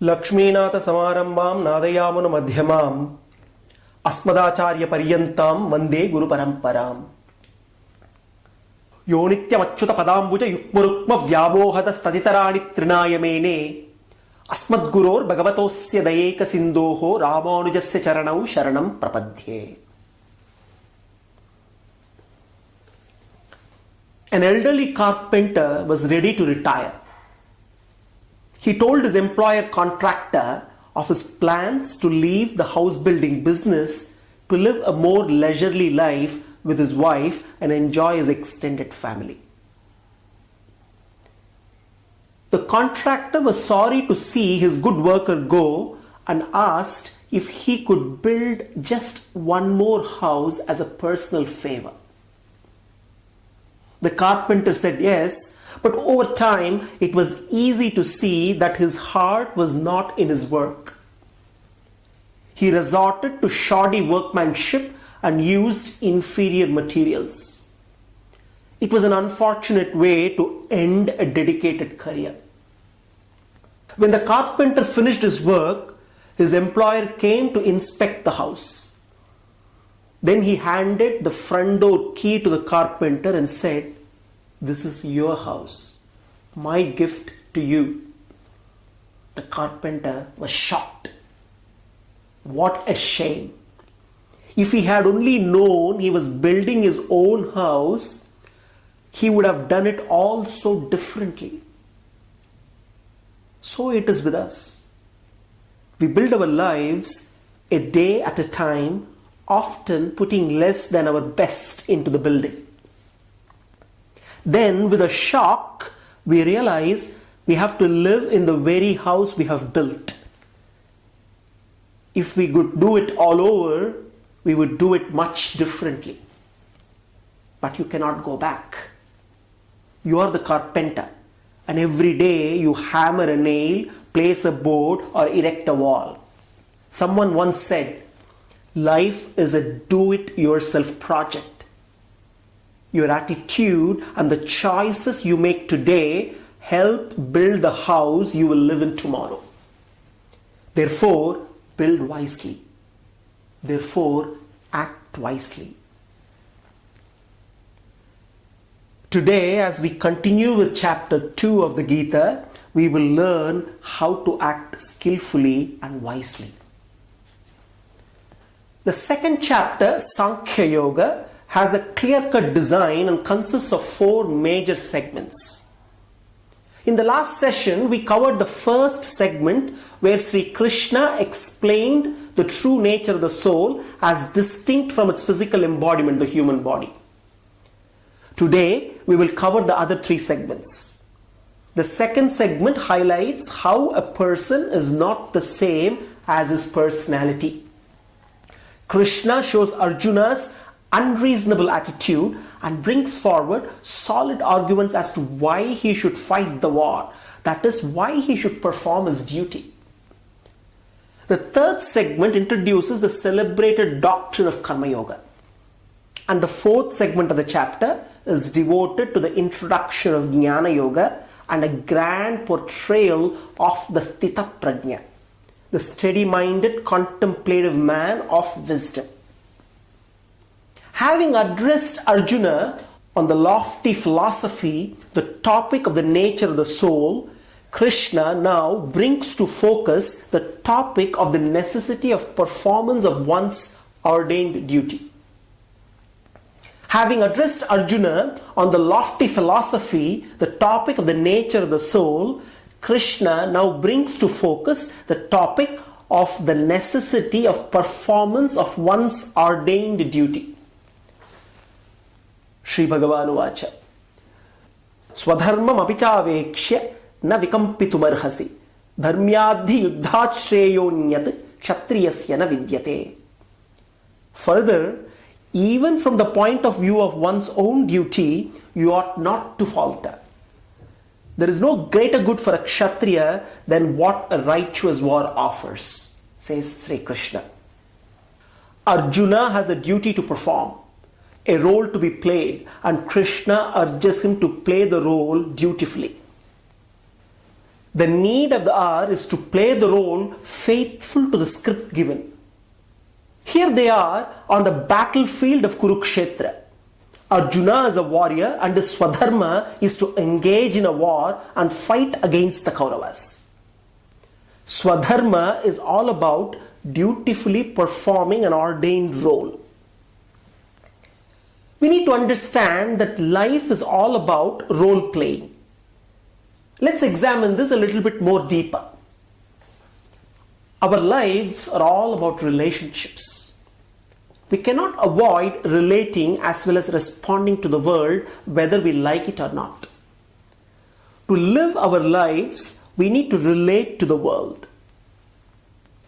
లక్ష్మీనాథ సమారంభాం నాదయామున మధ్యమాం అస్మదాచార్య పర్యంతాం వందే గురు పరంపరాం. యో నిత్యమచ్యుత పదాంబుజ యుగ్మరుక్మ వ్యామోహద స్తదితరాణి త్రినాయమేనే అస్మద్గురోర్ భగవతోస్య దయేక సింధోః రామానుజస్య చరణౌ శరణం ప్రపద్యే. An elderly carpenter was ready to retire. He told his employer contractor of his plans to leave the house building business to live a more leisurely life with his wife and enjoy his extended family. The contractor was sorry to see his good worker go and asked if he could build just one more house as a personal favor. The carpenter said yes, but over time it was easy to see that his heart was not in his work. He resorted to shoddy workmanship and used inferior materials. It was an unfortunate way to end a dedicated career. When the carpenter finished his work, his employer came to inspect the house. Then he handed the front door key to the carpenter and said, "This is your house, my gift to you." The carpenter was shocked. What a shame! If he had only known he was building his own house, he would have done it all so differently. So it is with us. We build our lives a day at a time, often putting less than our best into the building. Then, with a shock, we realize we have to live in the very house we have built. If we could do it all over, we would do it much differently. But you cannot go back. You are the carpenter, and every day you hammer a nail, place a board, or erect a wall. Someone once said, "Life is a do-it-yourself project." Your attitude and the choices you make today help build the house you will live in tomorrow. Therefore, build wisely. Therefore, act wisely. Today, as we continue with chapter 2 of the Gita, we will learn how to act skillfully and wisely. The second chapter, Sankhya Yoga, has a clear-cut design and consists of 4 major segments. In the last session, we covered the first segment where Sri Krishna explained the true nature of the soul as distinct from its physical embodiment, the human body. Today, we will cover the other 3 segments. The second segment highlights how a person is not the same as his personality. Krishna shows Arjuna's unreasonable attitude and brings forward solid arguments as to why he should fight the war, that is, why he should perform his duty. The third segment introduces the celebrated doctrine of Karma Yoga, and the fourth segment of the chapter is devoted to the introduction of Jnana Yoga and a grand portrayal of the Sthita Prajna, the steady-minded contemplative man of wisdom. Having addressed Arjuna on the lofty philosophy, the topic of the nature of the soul, Krishna now brings to focus the topic of the necessity of performance of one's ordained duty. Having addressed Arjuna on the lofty philosophy, the topic of the nature of the soul, Krishna now brings to focus the topic of the necessity of performance of one's ordained duty. Shri Bhagavan Uvacha Swadharmam apichāvekshya na vikampitum-arhasi dharmyādhi yuddhāt shreyonyat kshatriyasya na vidyate. Further, even from the point of view of one's own duty, you ought not to falter. There is no greater good for a kshatriya than what a righteous war offers, says Sri Krishna. Arjuna has a duty to perform, a role to be played, and Krishna urges him to play the role dutifully. The need of the hour is to play the role faithful to the script given. Here they are on the battlefield of Kurukshetra. Arjuna is a warrior and his Swadharma is to engage in a war and fight against the Kauravas. Swadharma is all about dutifully performing an ordained role. We need to understand that life is all about role playing. Let's examine this a little bit more deeper. Our lives are all about relationships. We cannot avoid relating as well as responding to the world, whether we like it or not. To live our lives, we need to relate to the world.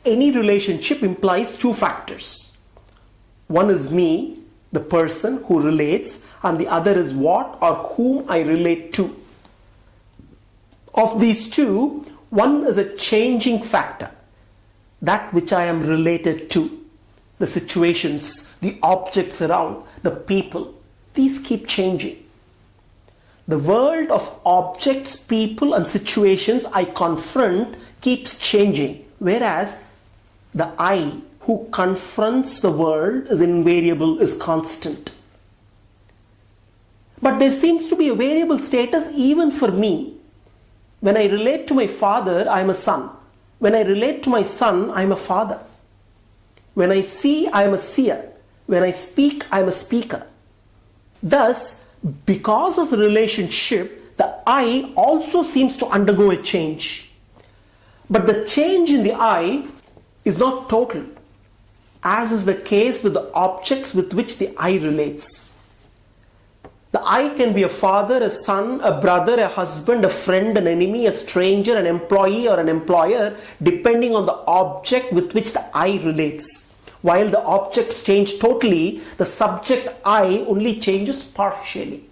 Any relationship implies two factors. One is me, the person who relates, and the other is what or whom I relate to. Of these two, one is a changing factor, that which I am related to. The situations, the objects around, the people, these keep changing. The world of objects, people, and situations I confront keeps changing, whereas the I who confronts the world is invariable, is constant. But there seems to be a variable status even for me. When I relate to my father, I am a son. When I relate to my son, I am a father. When I see, I am a seer. When I speak, I am a speaker. Thus, because of the relationship, the I also seems to undergo a change. But the change in the I is not total, as is the case with the objects with which the I relates. The I can be a father, a son, a brother, a husband, a friend, an enemy, a stranger, an employee, or an employer, depending on the object with which the I relates. While the objects change totally, the subject I only changes partially.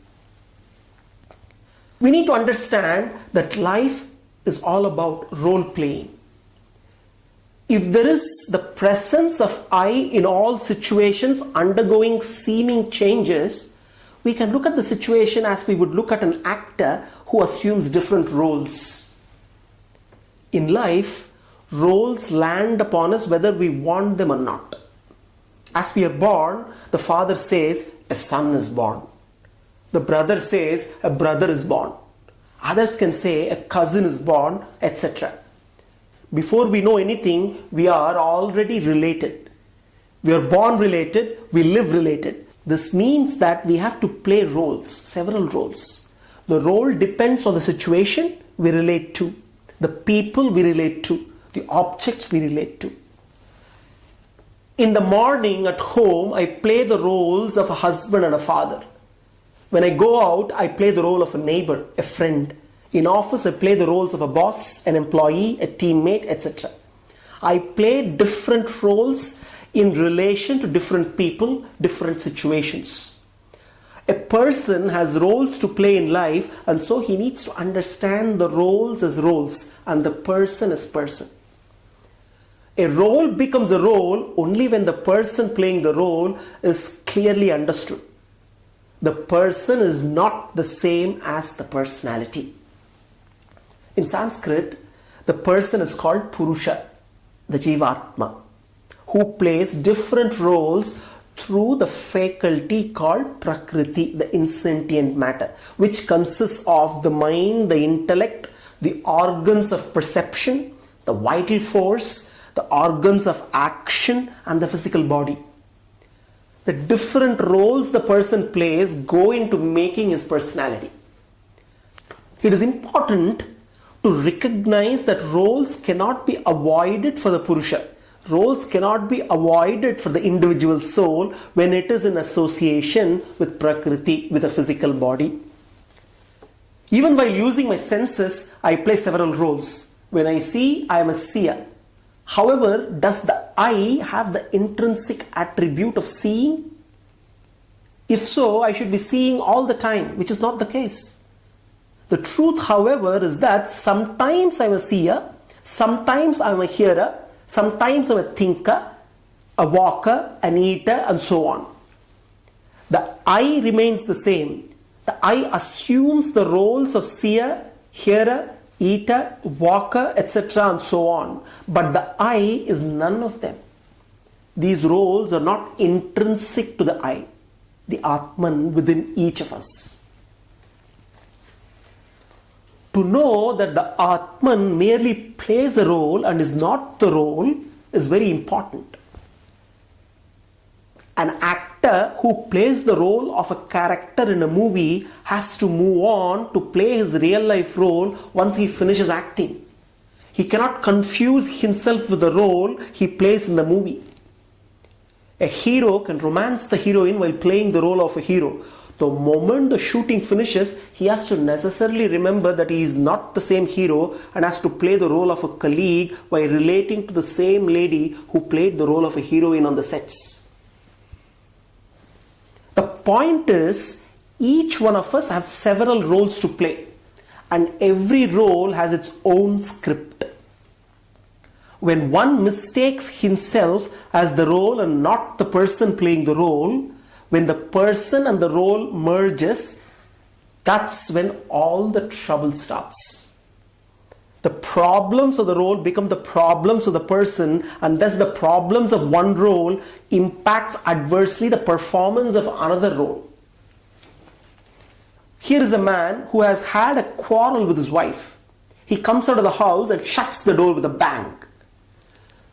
We need to understand that life is all about role playing. If there is the presence of I in all situations undergoing seeming changes, we can look at the situation as we would look at an actor who assumes different roles. In life, roles land upon us whether we want them or not. As we are born, the father says, a son is born. The brother says, a brother is born. Others can say, a cousin is born, etc. Before we know anything, we are already related. We are born related, we live related. This means that we have to play roles, several roles. The role depends on the situation we relate to, the people we relate to, the objects we relate to. In the morning at home, I play the roles of a husband and a father. When I go out, I play the role of a neighbor, a friend. In office, I play the roles of a boss, an employee, a teammate, etc. I play different roles in relation to different people, different situations. A person has roles to play in life, and so he needs to understand the roles as roles and the person as person. A role becomes a role only when the person playing the role is clearly understood. The person is not the same as the personality. In Sanskrit, the person is called Purusha, the Jivatma, who plays different roles through the faculty called Prakriti, the insentient matter, which consists of the mind, the intellect, the organs of perception, the vital force, the organs of action, and the physical body. The different roles the person plays go into making his personality. It is important to recognize that roles cannot be avoided for the Purusha. Roles cannot be avoided for the individual soul when it is in association with Prakriti, with a physical body. Even while using my senses, I play several roles. When I see, I am a seer. However, does the I have the intrinsic attribute of seeing? If so, I should be seeing all the time, which is not the case. The truth, however, is that sometimes I'm a seer, sometimes I'm a hearer, sometimes I'm a thinker, a walker, an eater, and so on. The I remains the same. The I assumes the roles of seer, hearer, eater, walker, etc. and so on. But the I is none of them. These roles are not intrinsic to the I, the Atman within each of us. To know that the Atman merely plays a role and is not the role is very important. An actor who plays the role of a character in a movie has to move on to play his real life role once he finishes acting. He cannot confuse himself with the role he plays in the movie. A hero can romance the heroine while playing the role of a hero. The moment the shooting finishes, he has to necessarily remember that he is not the same hero and has to play the role of a colleague while relating to the same lady who played the role of a heroine on the sets. The point is, each one of us have several roles to play, and every role has its own script. When one mistakes himself as the role and not the person playing the role, when the person and the role merges, that's when all the trouble starts. The problems of the role become the problems of the person, and thus the problems of one role impacts adversely the performance of another role. Here is a man who has had a quarrel with his wife. He comes out of the house and shuts the door with a bang.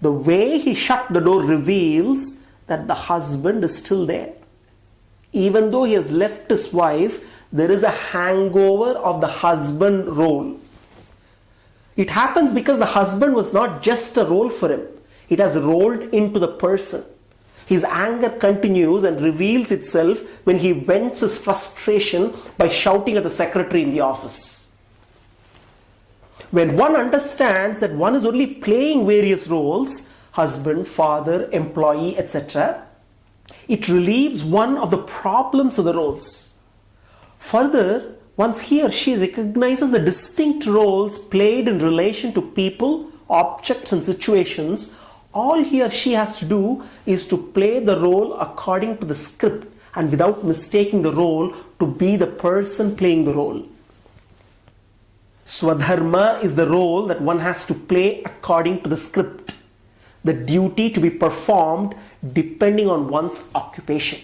The way he shut the door reveals that the husband is still there. Even though he has left his wife, there is a hangover of the husband role. It happens because the husband was not just a role for him. It has rolled into the person. His anger continues and reveals itself when he vents his frustration by shouting at the secretary in the office. When one understands that one is only playing various roles, husband, father, employee, etc., it relieves one of the problems of the roles. Further, once he or she recognizes the distinct roles played in relation to people, objects and situations, all he or she has to do is to play the role according to the script and without mistaking the role to be the person playing the role. Swadharma is the role that one has to play according to the script, the duty to be performed depending on one's occupation.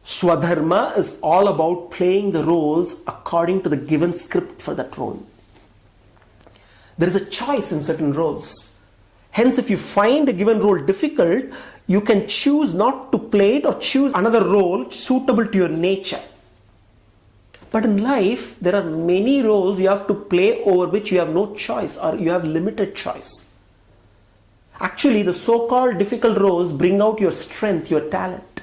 Swadharma is all about playing the roles according to the given script for that role. There is a choice in certain roles. Hence, if you find a given role difficult, you can choose not to play it or choose another role suitable to your nature. But in life, there are many roles you have to play over which you have no choice or you have limited choice. Actually, the so-called difficult roles bring out your strength, your talent.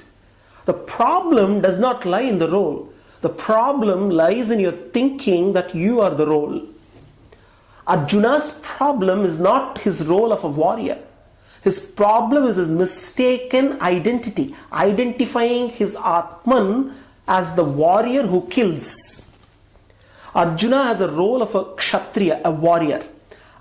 The problem does not lie in the role. The problem lies in your thinking that you are the role. Arjuna's problem is not his role of a warrior. His problem is his mistaken identity, identifying his Atman as the warrior who kills. Arjuna has a role of a Kshatriya, a warrior.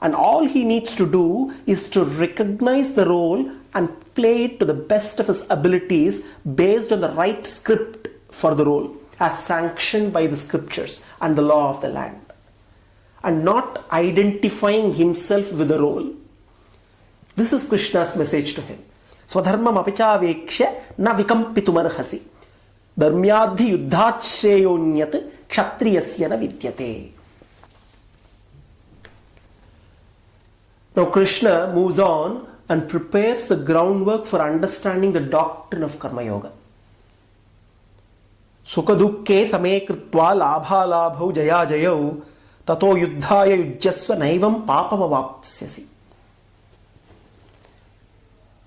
And all he needs to do is to recognize the role and play it to the best of his abilities based on the right script for the role, as sanctioned by the scriptures and the law of the land. And not identifying himself with the role. This is Krishna's message to him. Swadharmam apichaveksha na vikampitum dharmyadhi yuddhat shreyonyat kshatriyasya na vidyate. Now Krishna moves on and prepares the groundwork for understanding the doctrine of Karma Yoga. Sukha dukkhe same kritva labha labhau jaya jayau tato yuddhaya yujjasva naivam papamavapsyasi.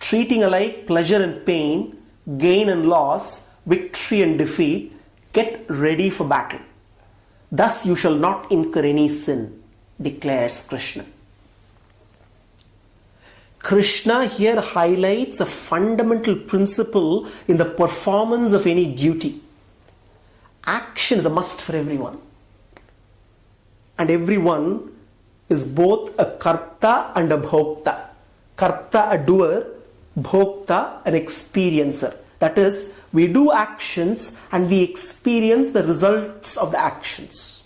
Treating alike pleasure and pain, gain and loss, victory and defeat, get ready for battle. Thus you shall not incur any sin, declares Krishna. Krishna here highlights a fundamental principle in the performance of any duty. Action is a must for everyone. And everyone is both a karta and a bhokta. Karta, a doer, bhokta, an experiencer. That is, we do actions and we experience the results of the actions.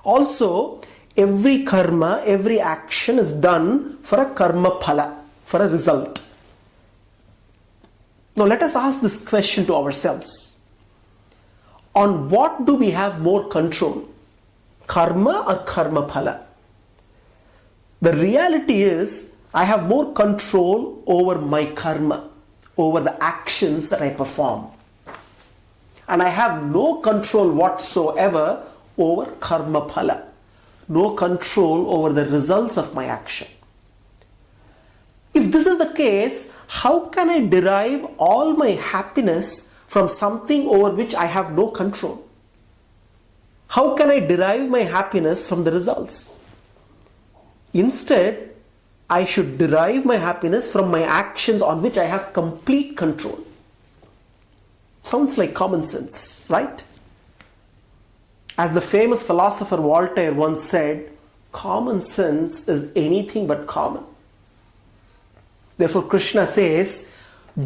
Also, every karma, every action is done for a karma phala, for a result. Now let us ask this question to ourselves. On what do we have more control? Karma or karma phala? The reality is, I have more control over my karma, over the actions that I perform. And I have no control whatsoever over karma phala, no control over the results of my action. If this is the case, how can I derive all my happiness from something over which I have no control? How can I derive my happiness from the results? Instead, I should derive my happiness from my actions on which I have complete control. Sounds like common sense, right? As the famous philosopher Voltaire once said, common sense is anything but common. Therefore, Krishna says,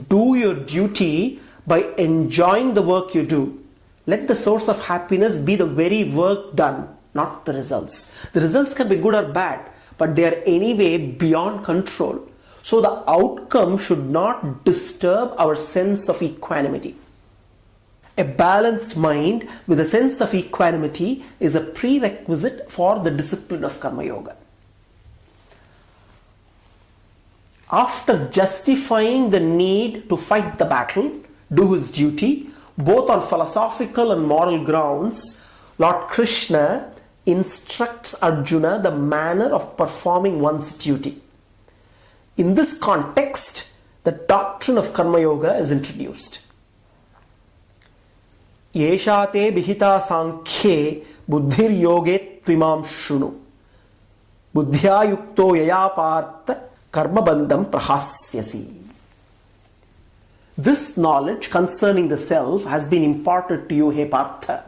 do your duty by enjoying the work you do. Let the source of happiness be the very work done, not the results. The results can be good or bad, but they are anyway beyond control. So the outcome should not disturb our sense of equanimity. A balanced mind with a sense of equanimity is a prerequisite for the discipline of Karma Yoga. After justifying the need to fight the battle, do his duty, both on philosophical and moral grounds, Lord Krishna instructs Arjuna the manner of performing one's duty. In this context, the doctrine of Karma Yoga is introduced. Yesha te bihita sankhye buddhir yoge tvimam shunu. Buddhya yukto yaya partha karma bandham prahasyasi. This knowledge concerning the self has been imparted to you, he Partha.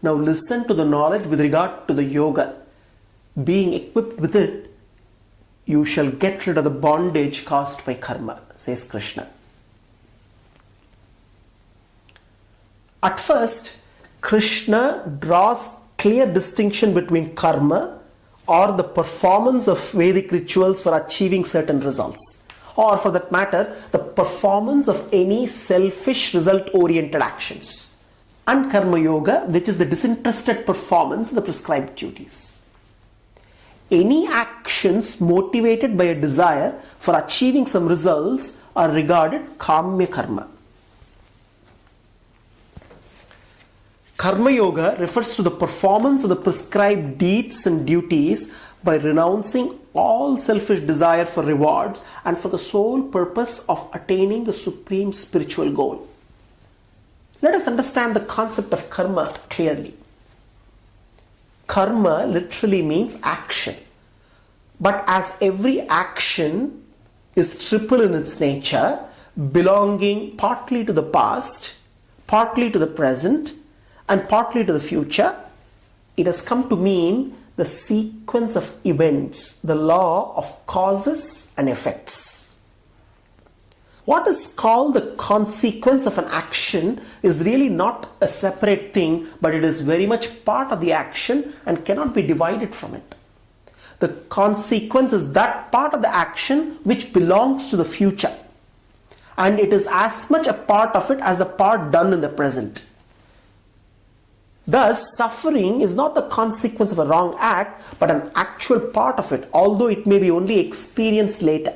Now listen to the knowledge with regard to the yoga. Being equipped with it, you shall get rid of the bondage caused by karma, says Krishna. At first, Krishna draws clear distinction between karma, or the performance of Vedic rituals for achieving certain results, or for that matter, the performance of any selfish result-oriented actions, and Karma Yoga, which is the disinterested performance of the prescribed duties. Any actions motivated by a desire for achieving some results are regarded Kamya Karma. Karma Yoga refers to the performance of the prescribed deeds and duties by renouncing all selfish desire for rewards and for the sole purpose of attaining the supreme spiritual goal. Let us understand the concept of karma clearly. Karma literally means action. But as every action is triple in its nature, belonging partly to the past, partly to the present, and partly to the future, it has come to mean the sequence of events, the law of causes and effects. What is called the consequence of an action is really not a separate thing, but it is very much part of the action and cannot be divided from it. The consequence is that part of the action which belongs to the future, and it is as much a part of it as the part done in the present. Thus, suffering is not the consequence of a wrong act, but an actual part of it, although it may be only experienced later.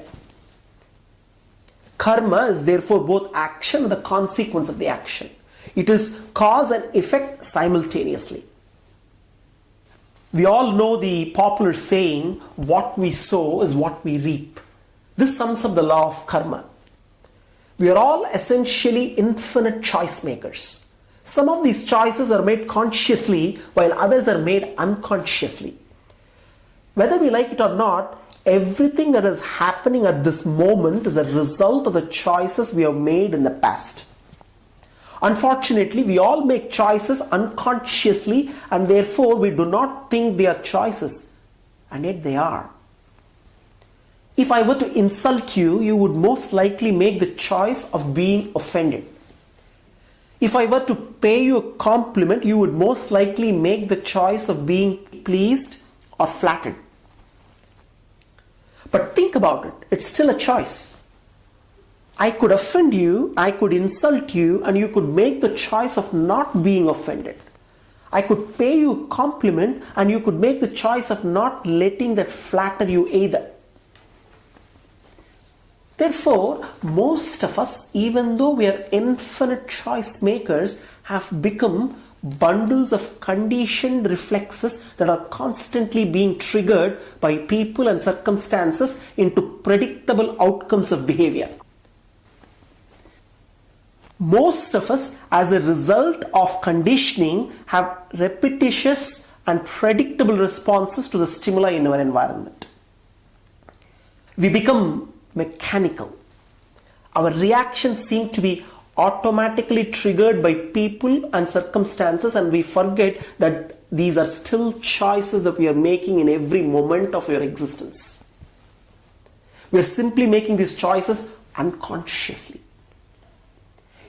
Karma is therefore both action and the consequence of the action. It is cause and effect simultaneously. We all know the popular saying, what we sow is what we reap. This sums up the law of karma. We are all essentially infinite choice makers. Some of these choices are made consciously while others are made unconsciously. Whether we like it or not, everything that is happening at this moment is a result of the choices we have made in the past. Unfortunately, we all make choices unconsciously, and therefore we do not think they are choices, and yet they are. If I were to insult you, you would most likely make the choice of being offended. If I were to pay you a compliment, you would most likely make the choice of being pleased or flattered. But think about it, it's still a choice. I could offend you, I could insult you, and you could make the choice of not being offended. I could pay you a compliment, and you could make the choice of not letting that flatter you either. Therefore, most of us, even though we are infinite choice makers, have become bundles of conditioned reflexes that are constantly being triggered by people and circumstances into predictable outcomes of behavior. Most of us, as a result of conditioning, have repetitious and predictable responses to the stimuli in our environment. We become mechanical. Our reactions seem to be automatically triggered by people and circumstances, and we forget that these are still choices that we are making in every moment of your existence. We are simply making these choices unconsciously.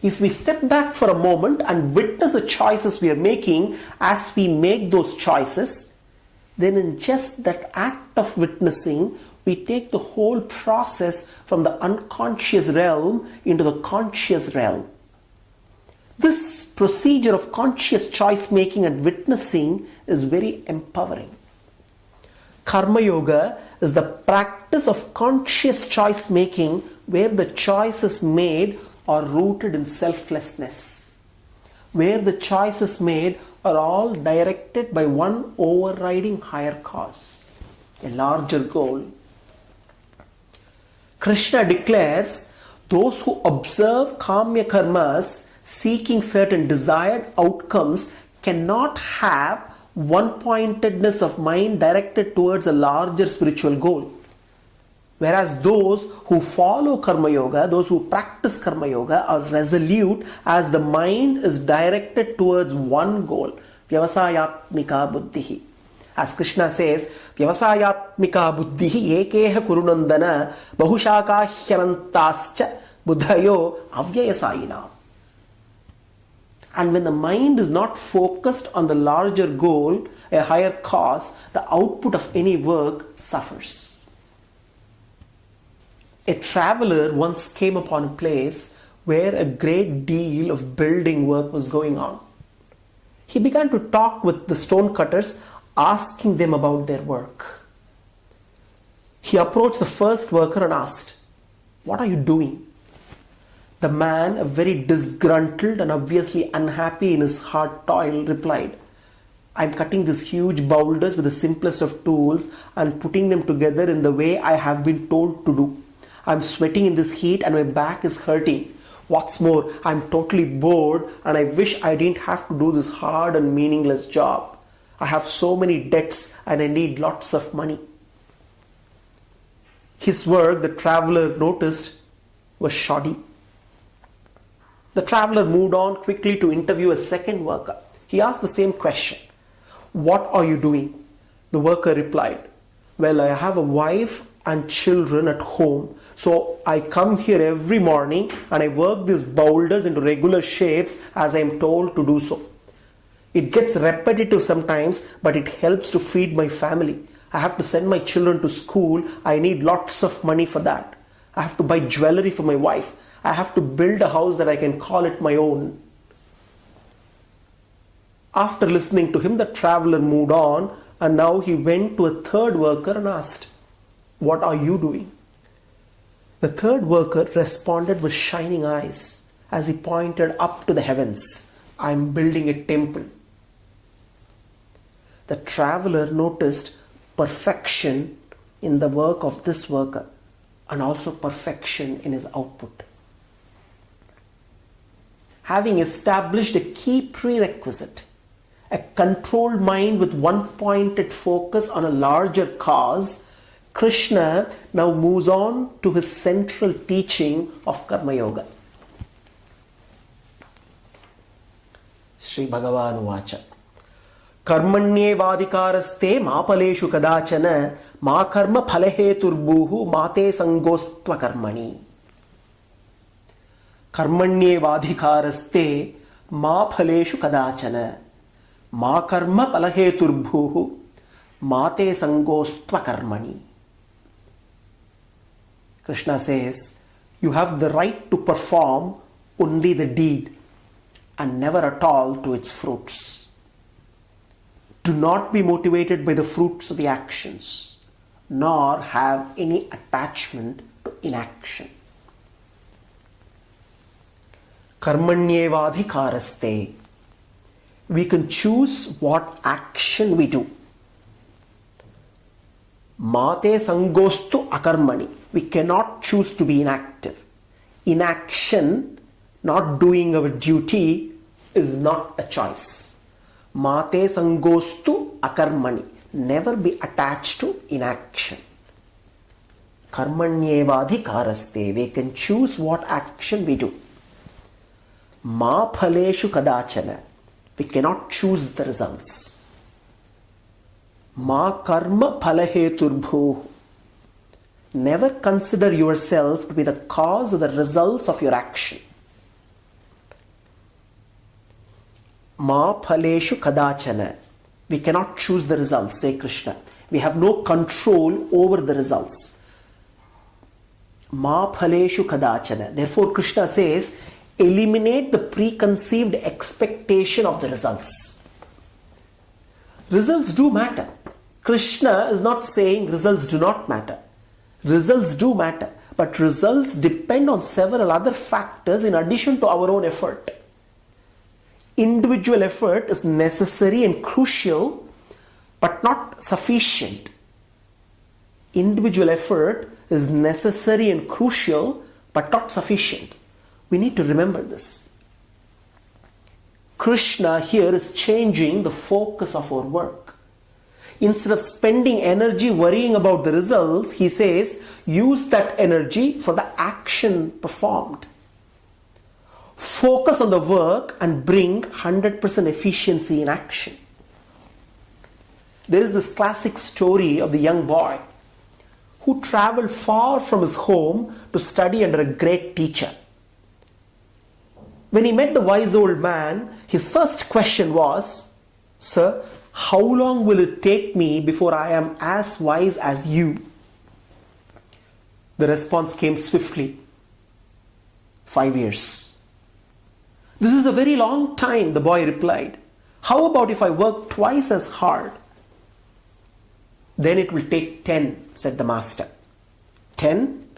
If we step back for a moment and witness the choices we are making as we make those choices, then in just that act of witnessing, we take the whole process from the unconscious realm into the conscious realm. This procedure of conscious choice making and witnessing is very empowering. Karma Yoga is the practice of conscious choice making where the choices made are rooted in selflessness, where the choices made are all directed by one overriding higher cause, a larger goal. Krishna declares, those who observe kamya karmas seeking certain desired outcomes cannot have one-pointedness of mind directed towards a larger spiritual goal. Whereas those who follow Karma Yoga, those who practice Karma Yoga are resolute as the mind is directed towards one goal, Vyavasayatmika Buddhihi. As Krishna says, Vyavasayatmika Buddhihi ekeha kurunandana bahushaka hyanantascha buddhayo avyayasayina. And when the mind is not focused on the larger goal, a higher cause, the output of any work suffers. A traveler once came upon a place where a great deal of building work was going on. He began to talk with the stonecutters, asking them about their work. He approached the first worker and asked, "What are you doing?" The man, a very disgruntled and obviously unhappy in his hard toil, replied, "I'm cutting these huge boulders with the simplest of tools and putting them together in the way I have been told to do. I'm sweating in this heat and my back is hurting. What's more, I'm totally bored and I wish I didn't have to do this hard and meaningless job. I have so many debts and I need lots of money." His work, the traveler noticed, was shoddy. The traveler moved on quickly to interview a second worker. He asked the same question, "What are you doing?" The worker replied, "Well, I have a wife and children at home, so I come here every morning and I work these boulders into regular shapes as I am told to do so. It gets repetitive sometimes, but it helps to feed my family. I have to send my children to school. I need lots of money for that. I have to buy jewelry for my wife. I have to build a house that I can call it my own." After listening to him, the traveler moved on, and now he went to a third worker and asked, "What are you doing?" The third worker responded with shining eyes as he pointed up to the heavens, "I'm building a temple." The traveler noticed perfection in the work of this worker and also perfection in his output. Having established a key prerequisite, a controlled mind with one-pointed focus on a larger cause, Krishna now moves on to his central teaching of Karma Yoga. Sri Bhagavan Vacha. Karmanyevadhikaraste mapaleshu kadachana ma karma phalaheturbuhu mate sangostva karmani. Karmanyevadhikaraste Ma phaleshu kadachana. Ma karma palaheturbhuhu. Mate sangostva karmani. Krishna says, you have the right to perform only the deed and never at all to its fruits. Do not be motivated by the fruits of the actions, nor have any attachment to inaction. Karmanyevadhikaraste. We can choose what action we do. Mate sangostu akarmani. We cannot choose to be inactive. Inaction, not doing our duty, is not a choice. Mate sangostu akarmani. Never be attached to inaction. Karmanyevadhikaraste. We can choose what action we do. Ma phaleshu kadachana. We cannot choose the results. Ma karma phalaheturbhuh. Never consider yourself to be the cause of the results of your action. Ma phaleshu kadachana. We cannot choose the results, say Krishna. We have no control over the results. Ma phaleshu kadachana. Therefore Krishna says, eliminate the preconceived expectation of the results. Results do matter. Krishna is not saying results do not matter. Results do matter, but results depend on several other factors in addition to our own effort. Individual effort is necessary and crucial, but not sufficient. Individual effort is necessary and crucial, but not sufficient. We need to remember this. Krishna here is changing the focus of our work. Instead of spending energy worrying about the results, he says, use that energy for the action performed. Focus on the work and bring 100% efficiency in action. There is this classic story of the young boy who traveled far from his home to study under a great teacher. When he met the wise old man, his first question was, "Sir, how long will it take me before I am as wise as you?" The response came swiftly, 5 years. "This is a very long time," the boy replied. "How about if I work twice as hard?" "Then it will take 10, said the master. 10?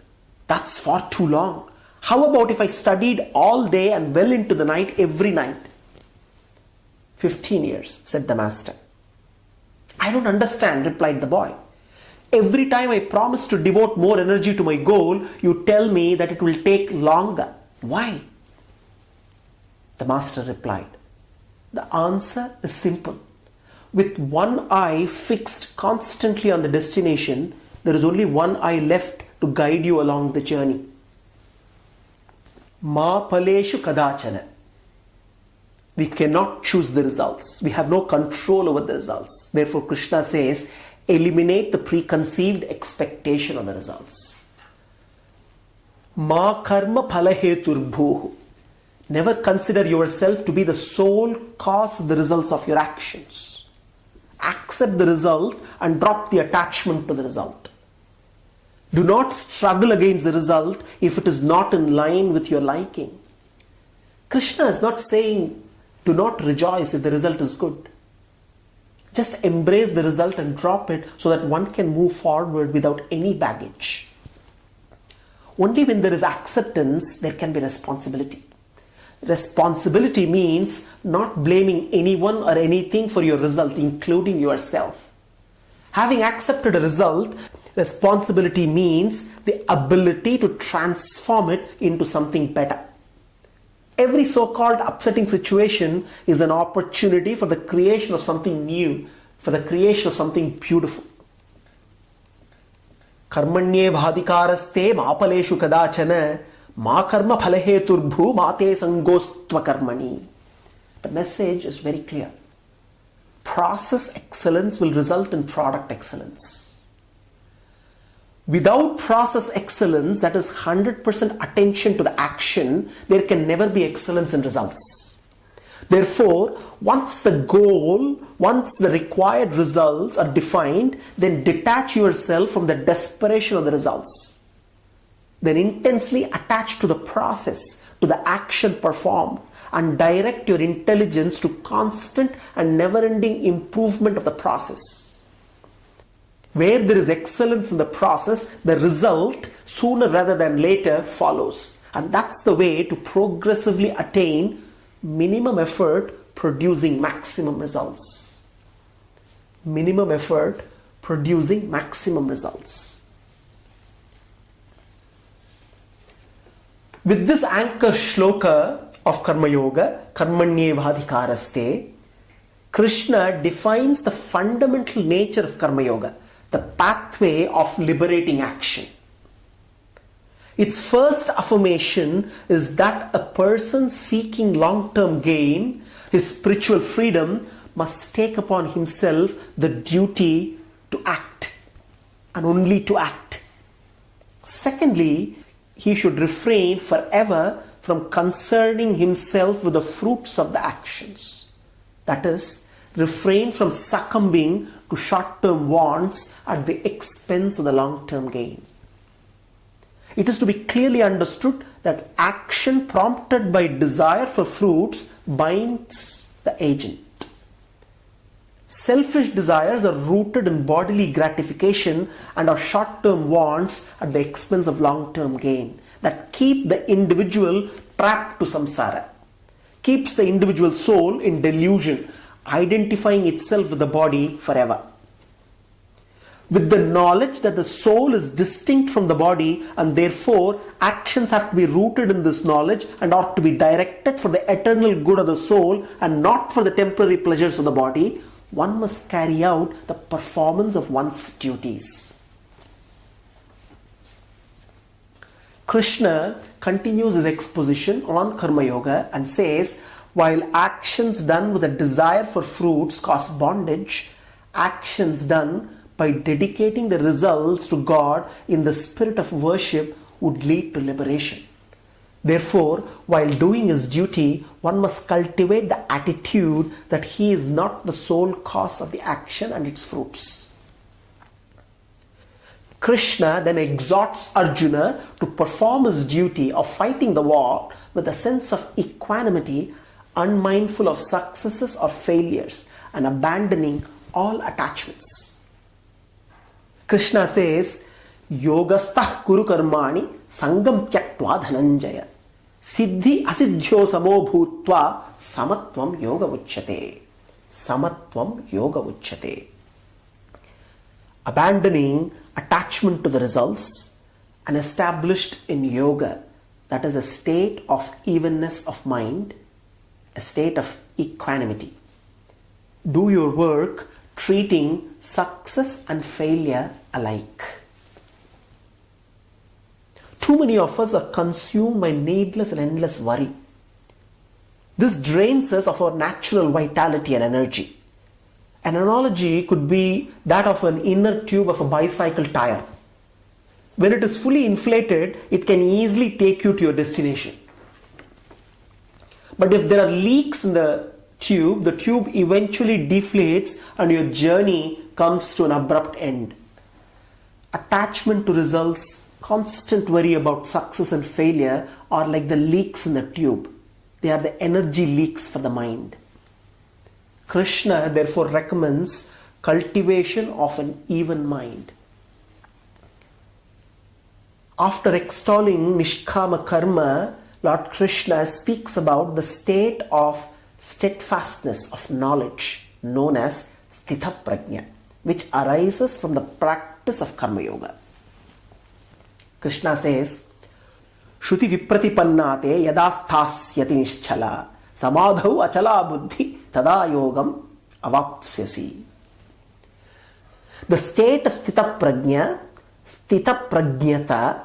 That's far too long. How about if I studied all day and well into the night every night?" 15 years, said the master. "I don't understand," replied the boy. "Every time I promise to devote more energy to my goal, you tell me that it will take longer. Why?" The master replied, "The answer is simple. With one eye fixed constantly on the destination, there is only one eye left to guide you along the journey." Ma phaleshu kadachana. We cannot choose the results. We have no control over the results. Therefore, Krishna says, eliminate the preconceived expectation of the results. Ma karma phalaheturbhuh. Never consider yourself to be the sole cause of the results of your actions. Accept the result and drop the attachment to the result. Do not struggle against the result if it is not in line with your liking. Krishna is not saying do not rejoice if the result is good. Just embrace the result and drop it so that one can move forward without any baggage. Only when there is acceptance, there can be responsibility. Responsibility means not blaming anyone or anything for your result, including yourself. Having accepted a result, responsibility means the ability to transform it into something better. Every so-called upsetting situation is an opportunity for the creation of something new, for the creation of something beautiful. Karmanyevadhikaraste ma phaleshu kadachana ma karma phalaheturbhu mate sangostva karmani. The message is very clear. Process excellence will result in product excellence. Without process excellence, that is 100% attention to the action, there can never be excellence in results. Therefore, once the required results are defined, then detach yourself from the desperation of the results. Then intensely attach to the process, to the action performed, and direct your intelligence to constant and never-ending improvement of the process. Where there is excellence in the process, the result, sooner rather than later, follows. And that's the way to progressively attain minimum effort producing maximum results. Minimum effort producing maximum results. With this anchor shloka of Karma Yoga, Karmanyevadhikaraste, Krishna defines the fundamental nature of Karma Yoga, the pathway of liberating action. Its first affirmation is that a person seeking long-term gain, his spiritual freedom, must take upon himself the duty to act, and only to act. Secondly, he should refrain forever from concerning himself with the fruits of the actions. That is, refrain from succumbing to short-term wants at the expense of the long-term gain. It is to be clearly understood that action prompted by desire for fruits binds the agent. Selfish desires are rooted in bodily gratification and are short-term wants at the expense of long-term gain that keep the individual trapped to samsara, keeps the individual soul in delusion, identifying itself with the body forever. With the knowledge that the soul is distinct from the body and therefore actions have to be rooted in this knowledge and ought to be directed for the eternal good of the soul and not for the temporary pleasures of the body, one must carry out the performance of one's duties. Krishna continues his exposition on Karma Yoga and says, while actions done with a desire for fruits cause bondage, actions done by dedicating the results to God in the spirit of worship would lead to liberation. Therefore, while doing his duty, one must cultivate the attitude that he is not the sole cause of the action and its fruits. Krishna then exhorts Arjuna to perform his duty of fighting the war with a sense of equanimity, unmindful of successes or failures, and abandoning all attachments. Krishna says, Yogastah kuru karmani sangam tyaktva dhananjaya siddhi asiddhyo samo bhutva samatvam yoga uchyate. Samatvam yoga uchyate. Abandoning attachment to the results and established in yoga, that is a state of evenness of mind, a state of equanimity. Do your work treating success and failure alike. Too many of us are consumed by needless and endless worry. This drains us of our natural vitality and energy. An analogy could be that of an inner tube of a bicycle tire. When it is fully inflated, it can easily take you to your destination. But if there are leaks in the tube eventually deflates and your journey comes to an abrupt end. Attachment to results, constant worry about success and failure are like the leaks in the tube. They are the energy leaks for the mind. Krishna therefore recommends cultivation of an even mind. After extolling Nishkama Karma, Lord Krishna speaks about the state of steadfastness of knowledge known as Sthita Prajna, which arises from the practice of Karma Yoga. Krishna says, Shruti Vipratipannate yadasthasyati nischala samadhau achala buddhi tada yogam avapsyasi. The state of Sthita Prajnata,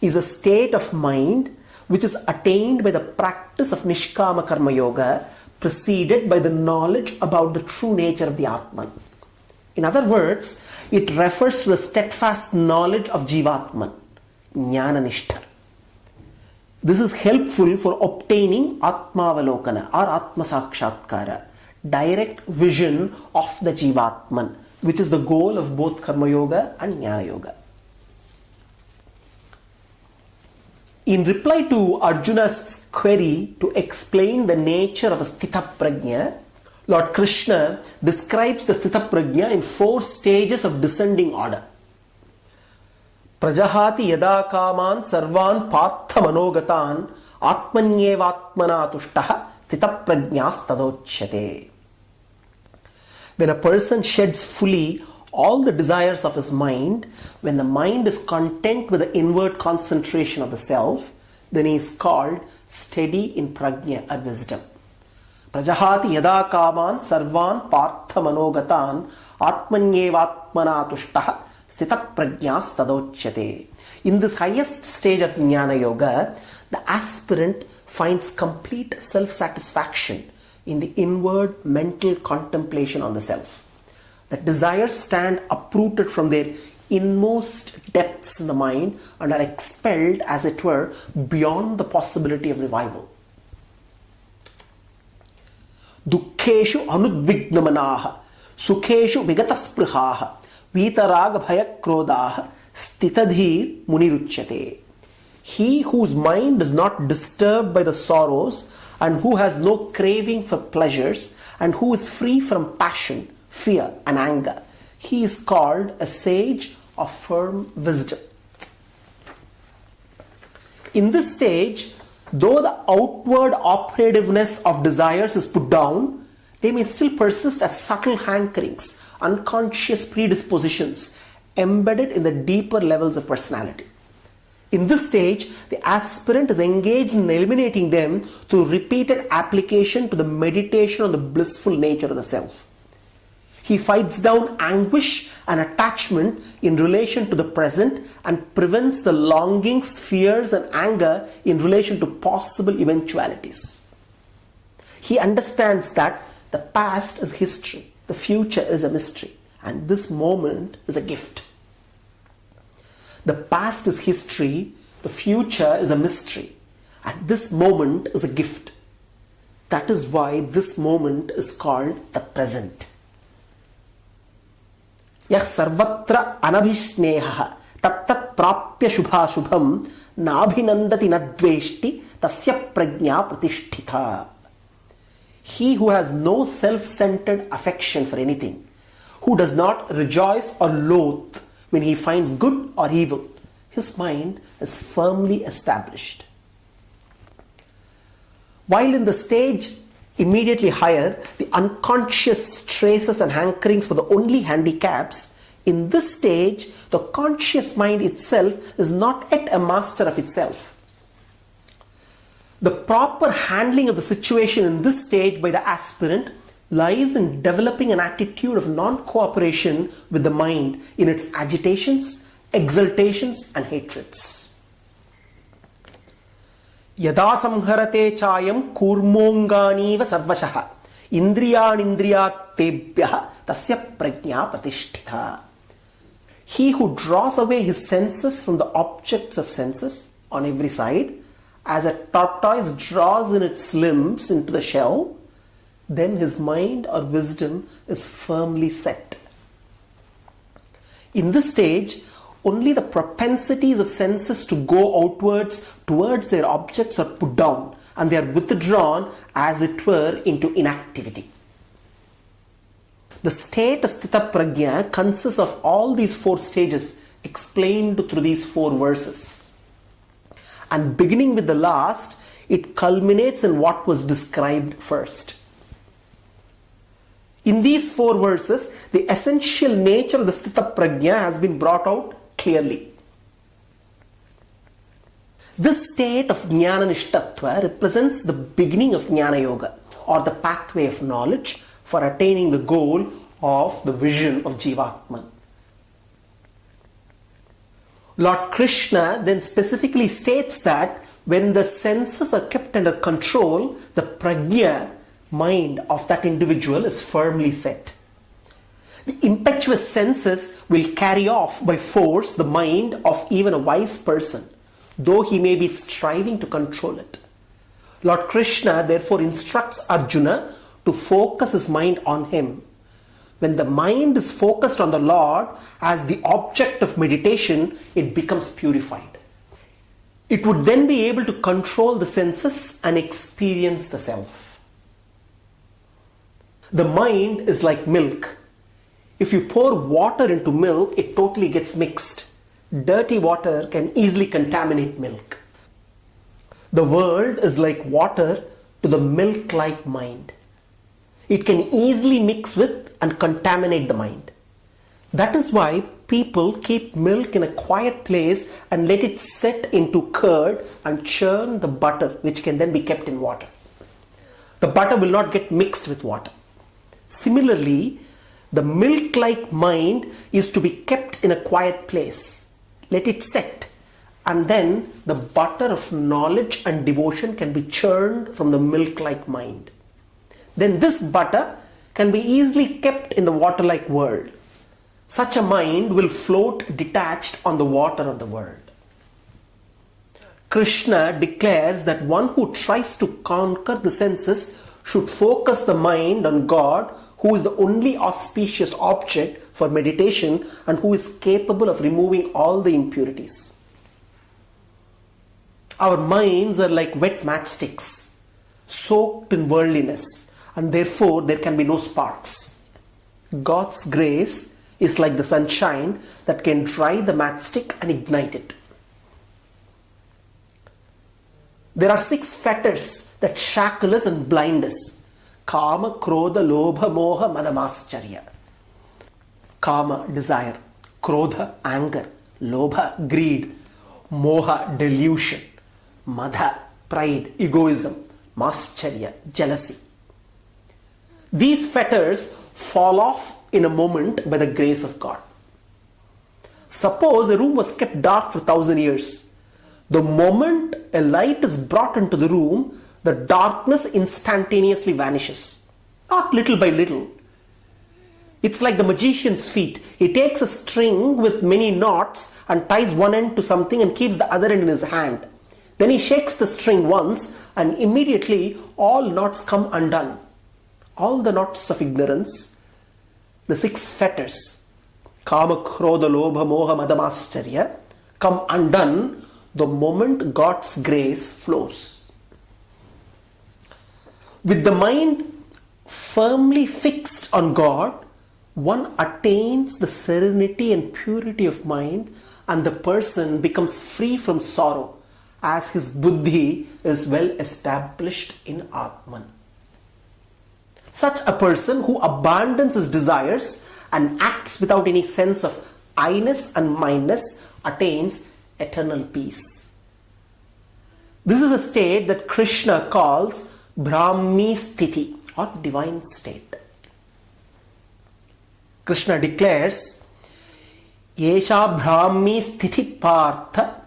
is a state of mind which is attained by the practice of Nishkama Karma Yoga, preceded by the knowledge about the true nature of the Atman. In other words, it refers to the steadfast knowledge of Jivatman, Jnana Nishtha. This is helpful for obtaining Atmavalokana or Atma Sakshatkara, direct vision of the Jivatman, which is the goal of both Karma Yoga and Jnana Yoga. In reply to Arjuna's query to explain the nature of a Sthita Prajna, Lord Krishna describes the Sthita Prajna in 4 stages of descending order. Prajahati yada kaman sarvan partha manogatan atmanyevatmana tushtaha Sthita Prajnas tadochyate. When a person sheds fully all the desires of his mind, when the mind is content with the inward concentration of the self, then he is called steady in prajna or wisdom. Prajahati yada kaman sarvan partha manogatan atmanyevatmana tushtaha sthita prajnas tadochyate. In this highest stage of Jnana Yoga, the aspirant finds complete self-satisfaction in the inward mental contemplation on the self. The desires stand uprooted from their inmost depths in the mind and are expelled, as it were, beyond the possibility of revival. Dukkeshu anudvignamanaha, sukheshu vigataspruhaha, vitaraga bhayakrodaha, stitadhir muniruchyate. He whose mind is not disturbed by the sorrows and who has no craving for pleasures and who is free from passion, fear and anger, he is called a sage of firm wisdom. In this stage, though the outward operativeness of desires is put down, they may still persist as subtle hankerings, unconscious predispositions embedded in the deeper levels of personality. In this stage, the aspirant is engaged in eliminating them through repeated application to the meditation on the blissful nature of the self. He fights down anguish and attachment in relation to the present and prevents the longings, fears and anger in relation to possible eventualities. He understands that the past is history, the future is a mystery, and this moment is a gift. The past is history, the future is a mystery, and this moment is a gift. That is why this moment is called the present. Yah sarvatra anabhisneha tattat prapya shubha shubham nabhinandati nadveshti tasya prajna pratishtita. He who has no self-centered affection for anything, who does not rejoice or loathe when he finds good or evil, his mind is firmly established. While in the stage immediately higher, the unconscious traces and hankerings were the only handicaps, in this stage, the conscious mind itself is not yet a master of itself. The proper handling of the situation in this stage by the aspirant lies in developing an attitude of non-cooperation with the mind in its agitations, exultations and hatreds. Yada samharate chayam kurmonganiva sarvashaha indriyanindriyatebhyaha tasya prajna pratishtita. He who draws away his senses from the objects of senses on every side, as a tortoise draws in its limbs into the shell, then his mind or wisdom is firmly set. In this stage, only the propensities of senses to go outwards towards their objects are put down and they are withdrawn, as it were, into inactivity. The state of Sthita Prajna consists of all these 4 stages explained through these 4 verses. And beginning with the last, it culminates in what was described first. In these 4 verses, the essential nature of the Sthita Prajna has been brought out clearly. This state of Jnana Nishtatva represents the beginning of Jnana Yoga, or the pathway of knowledge for attaining the goal of the vision of Jivatman. Lord Krishna then specifically states that when the senses are kept under control, the prajna, mind of that individual, is firmly set. The impetuous senses will carry off by force the mind of even a wise person, though he may be striving to control it. Lord Krishna therefore instructs Arjuna to focus his mind on him. When the mind is focused on the Lord as the object of meditation, it becomes purified. It would then be able to control the senses and experience the self. The mind is like milk. If you pour water into milk, it totally gets mixed. Dirty water can easily contaminate milk. The world is like water to the milk-like mind. It can easily mix with and contaminate the mind. That is why people keep milk in a quiet place and let it set into curd and churn the butter, which can then be kept in water. The butter will not get mixed with water. Similarly, the milk-like mind is to be kept in a quiet place. Let it set, and then the butter of knowledge and devotion can be churned from the milk-like mind. Then this butter can be easily kept in the water-like world. Such a mind will float detached on the water of the world. Krishna declares that one who tries to conquer the senses should focus the mind on God, who is the only auspicious object for meditation and who is capable of removing all the impurities. Our minds are like wet matchsticks, soaked in worldliness, and therefore there can be no sparks. God's grace is like the sunshine that can dry the matchstick and ignite it. There are 6 fetters that shackle us and blind us. Kama, Krodha, Lobha, Moha, Madamascharya. Kama, desire. Krodha, anger. Lobha, greed. Moha, delusion. Madha, pride, egoism. Mascharya, jealousy. These fetters fall off in a moment by the grace of God. Suppose a room was kept dark for 1,000 years. The moment a light is brought into the room, the darkness instantaneously vanishes. Not little by little. It's like the magician's feat. He takes a string with many knots and ties one end to something and keeps the other end in his hand. Then he shakes the string once and immediately all knots come undone. All the knots of ignorance, the 6 fetters, Kama, Krodha, Lobha, Moha, Madamascharya, come undone the moment God's grace flows. With the mind firmly fixed on God, one attains the serenity and purity of mind, and the person becomes free from sorrow as his buddhi is well established in Atman. Such a person who abandons his desires and acts without any sense of I-ness and mine-ness attains eternal peace. This is a state that Krishna calls Brahmi Sthiti, or divine state. Krishna declares, Yesha Brahmi Sthiti Partha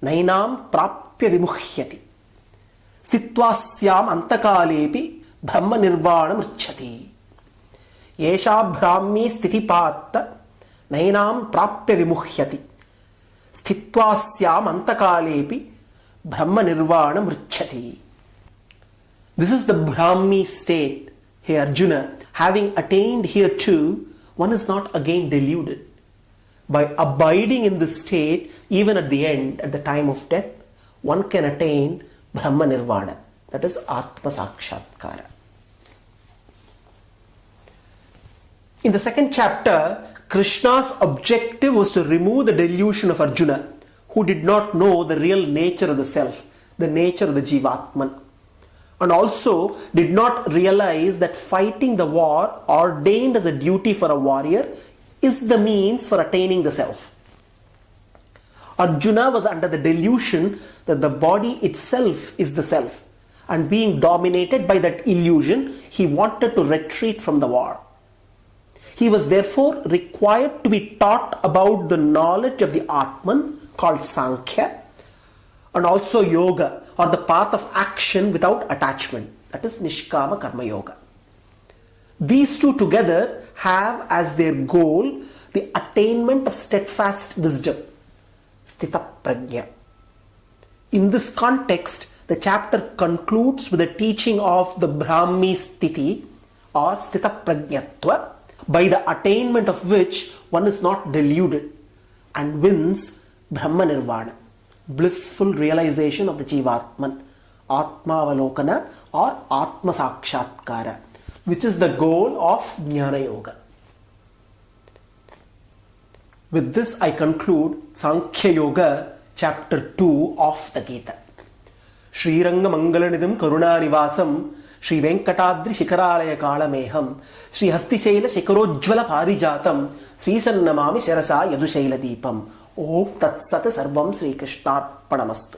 Nainam Prapya Vimuhyati Sthitvasyam Antakalepi Brahma Nirvana Mrchati. Yesha Brahmi Sthiti Partha Nainam Prapya Vimuhyati Sthitvasyam Antakalepi Brahma Nirvana Mrchati. This is the Brahmi state. Hey Arjuna, having attained here too, one is not again deluded. By abiding in this state, even at the end, at the time of death, one can attain Brahma Nirvana. That is Atma Sakshatkara. In the second chapter, Krishna's objective was to remove the delusion of Arjuna, who did not know the real nature of the self, the nature of the Jivatman, and also did not realize that fighting the war ordained as a duty for a warrior is the means for attaining the self. Arjuna was under the delusion that the body itself is the self, and being dominated by that illusion, he wanted to retreat from the war. He was therefore required to be taught about the knowledge of the Atman called Sankhya, and also yoga, or the path of action without attachment, that is Nishkama Karma Yoga. These two together have as their goal the attainment of steadfast wisdom, Sthita Prajna. In this context, the chapter concludes with the teaching of the Brahmi Sthiti or Sthita Prajnatva, by the attainment of which one is not deluded and wins Brahma Nirvana, blissful realization of the Jivatman, Atma Avalokana or Atma Sakshatkara, which is the goal of Jnana Yoga. With this, I conclude Sankhya Yoga, chapter 2 of the Gita. Shri Ranga Mangalanidam Karunanivasam, Shri Venkatadri Shikaralaya Kalameham, Shri Hastishaila Shikarojjvala Parijatam, Sri Sannamami Sharasa Yadushaila Deepam. Om Tat Sat Sarvam Sri Krishnarpanamastu.